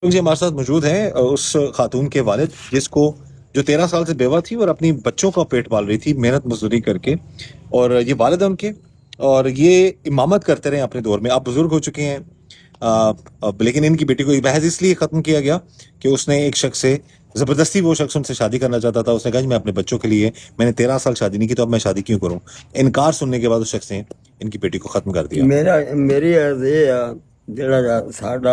لوگ جی ہمارے ساتھ موجود ہیں اس خاتون کے والد جس کو جو 13 سال سے بیوہ تھی اور اپنی بچوں کا پیٹ پال رہی تھی محنت مزدوری کر کے، اور یہ والد ہیں ان کے، اور یہ امامت کرتے رہے اپنے دور میں. آپ بزرگ ہو چکے ہیں، لیکن ان کی بیٹی کو محض اس لیے ختم کیا گیا کہ اس نے ایک شخص سے زبردستی، وہ شخص ان سے شادی کرنا چاہتا تھا. اس نے کہا جی میں اپنے بچوں کے لیے، میں نے 13 سال شادی نہیں کی تو اب میں شادی کیوں کروں. انکار سننے کے بعد اس شخص نے ان کی بیٹی کو ختم کر دیا. میری عرض یہ آ جڑا ساڈا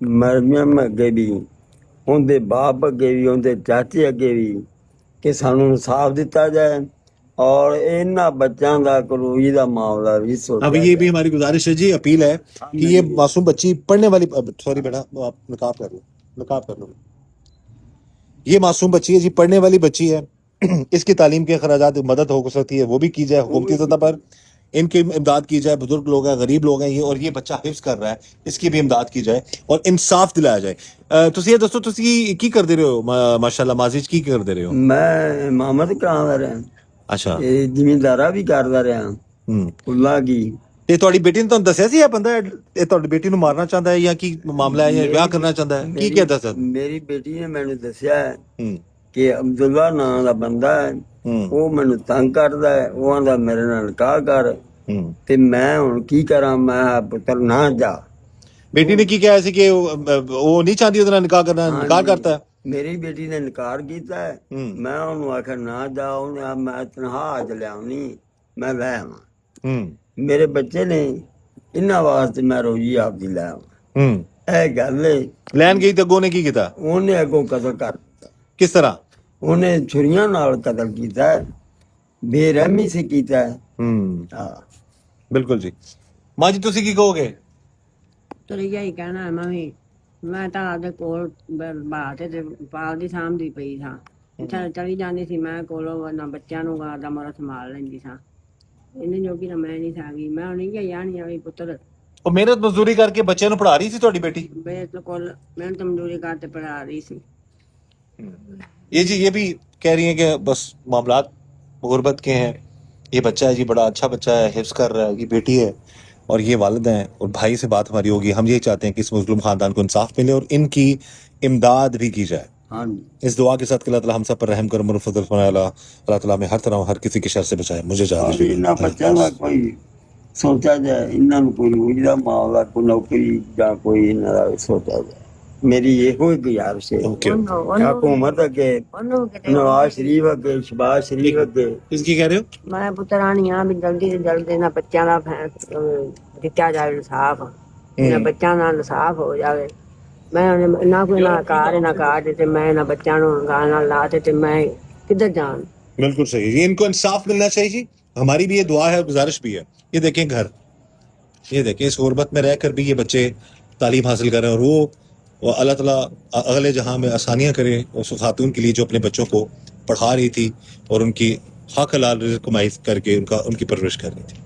مریم اگے بھی، اندے باپ اگے بھی، اندے چاچے اگے بھی کہ سانو انصاف دیتا جائے اور انہاں بچیاں دا کروئی دا معاملہ بھی اب سوچا یہ جائے. بھی ہماری گزارش ہے جی، اپیل ہے کہ یہ معصوم بچی پڑھنے والی، سوری بیٹا آپ نقاب کر لو، نقاب کر لو. یہ معصوم بچی ہے جی، پڑھنے والی بچی ہے. اس کی تعلیم کے اخراجات مدد ہو سکتی ہے، وہ بھی کی جائے حکومتی سطح پر. ان کی امداد کی جائے، بزرگ لوگ ہیں، غریب لوگ ہیں یہ، اور یہ بچہ حفظ کر رہا ہے، اس کی بھی امداد کی جائے اور انصاف دلایا جائے. تسی یہ دوستو تسی کی کر دے رہے ہو ماشاءاللہ ماضی کی کر دے رہے ہو؟ میں امامت کراں رہا، اچھا، زمیندارہ بھی کردا رہا اللہ کی. یہ تہاڈی بیٹی نے تانوں دسیا سی یہ بندہ یہ تہاڈی بیٹی نو مارنا چاہتا ہے یا کی معاملہ ہے، یا بیاہ کرنا چاہتا ہے، کی کہتا ہے؟ میری بیٹی نے مینوں دسیا ہے کہ عبداللہ نام دا بندہ ہے، وہ مینوں تنگ کردا ہے، وہ آندا میرے نال نکاح کر. تے میں ہن کی کراں؟ میں پتر نہ جا. بیٹی نے کی کہا سی کہ وہ نہیں چاہتی ادھر نکاح کرنا، نکاح کرتا ہے. میری بیٹی نے انکار کیتا ہے، میں انہوں آخر نہ جا. انہیں میں تنہا آج لیاونی، میں لے آواں. میرے بچے نے انہاں واسطے میں روزی آپ دی لے آواں. اے گل ہے. لین گئی تے اگوں نے کی کیتا؟ انہیں اگوں قتل کر دیتا. کس طرح؟ انہیں چھریاں نال قتل کیتا ہے، بے رحمی سے کیتا ہے. بالکل جی. ماں جی تسی کی کہو گے؟ تو یہی کہنا ہے میں ਤਾਂ ਆਪਦੇ ਕੋਲ ਬਾਤ ਤੇ ਪਾਲਦੀ ਸਾਂਭਦੀ ਪਈ ਸਾਂ. ਚਲੀ ਜਾਂਦੀ ਸੀ ਮੈਂ ਕੋਲੋਂ ਨਾ ਬੱਚਿਆਂ ਨੂੰ ਆਪਦਾ ਮੋਰਾ ਸੰਭਾਲ ਲੈਂਦੀ ਸਾਂ. ਇਹਨੇ ਜੋਗੀ ਤਾਂ ਮੈਂ ਨਹੀਂ ਸਾਗੀ. ਮੈਂ ਹੁਣ ਨਹੀਂ ਜਾਣੀ ਵੀ ਪੁੱਤਰ ਉਹ ਮਿਹਨਤ ਮਜ਼ਦੂਰੀ ਕਰਕੇ ਬੱਚਿਆਂ ਨੂੰ ਪੜ੍ਹਾ ਰਹੀ ਸੀ ਤੁਹਾਡੀ ਬੇਟੀ? ਬਿਲਕੁਲ ਮਿਹਨਤ ਮਜ਼ਦੂਰੀ ਕਰਕੇ ਪੜ੍ਹਾ ਰਹੀ ਸੀ. یہ جی یہ بھی کہہ رہی ہیں کہ بس معاملات غربت کے ہیں. یہ بچہ ہے جی بڑا اچھا بچہ ہے، حفظ کر رہا ہے، یہ بیٹی ہے اور یہ والد ہیں، اور بھائی سے بات ہماری ہوگی. ہم یہی چاہتے ہیں کہ اس مظلوم خاندان کو انصاف ملے اور ان کی امداد بھی کی جائے. اس دعا کے ساتھ کہ اللہ تعالیٰ ہم سب پر رحم کرم اور فضل فرمائے. اللہ تعالیٰ ہمیں ہر طرح ہر کسی کی شر سے بچائے. مجھے اجازت دیجیے. انہاں بچوں کا کوئی سوچا جائے، انہاں نوں کوئی روزی دا معاملہ، کوئی نوکری یا کوئی انہاں دا سوچا جائے. میری یہ ہوئی گزارش ہے حکومت اگے، نواز شریف اگے، شہباز شریف اگے. اس کی کہہ رہے ہو؟ ਮੈਂ ਪੁੱਤਰਾਣੀ ਆ ਵੀ ਜਲਦੀ ਤੋਂ ਜਲਦੀ ਇਹਨਾਂ ਬੱਚਿਆਂ ਦਾ ਦਿੱਤਾ ਜਾਵੇ ਇਨਸਾਫ. ਇਹਨਾਂ ਬੱਚਿਆਂ ਦਾ ਇਨਸਾਫ ਹੋ ਜਾਵੇ. ਮੈਂ ਇਹਨਾਂ ਕੋਈ ਨਾ ਕਾਰ ਤੇ ਮੈਂ ਇਹਨਾਂ ਬੱਚਿਆਂ ਨੂੰ ਗਾਲਾਂ ਲਾ ਤੇ ਮੈਂ ਕਿੱਧਰ ਜਾਣ. بالکل صحیح جی، ان کو انصاف ملنا چاہیے جی. ہماری بھی یہ دعا ہے، گزارش بھی ہے. یہ دیکھیں گھر، یہ دیکھیں اس غربت میں رہ کر بھی یہ بچے تعلیم حاصل کر رہے ہیں، اور وہ اللہ تعالیٰ اگلے جہاں میں آسانیاں کرے اس خاتون کے لیے جو اپنے بچوں کو پڑھا رہی تھی اور ان کی حق حلال رزق کمائی کر کے ان کی پرورش کر رہی تھی.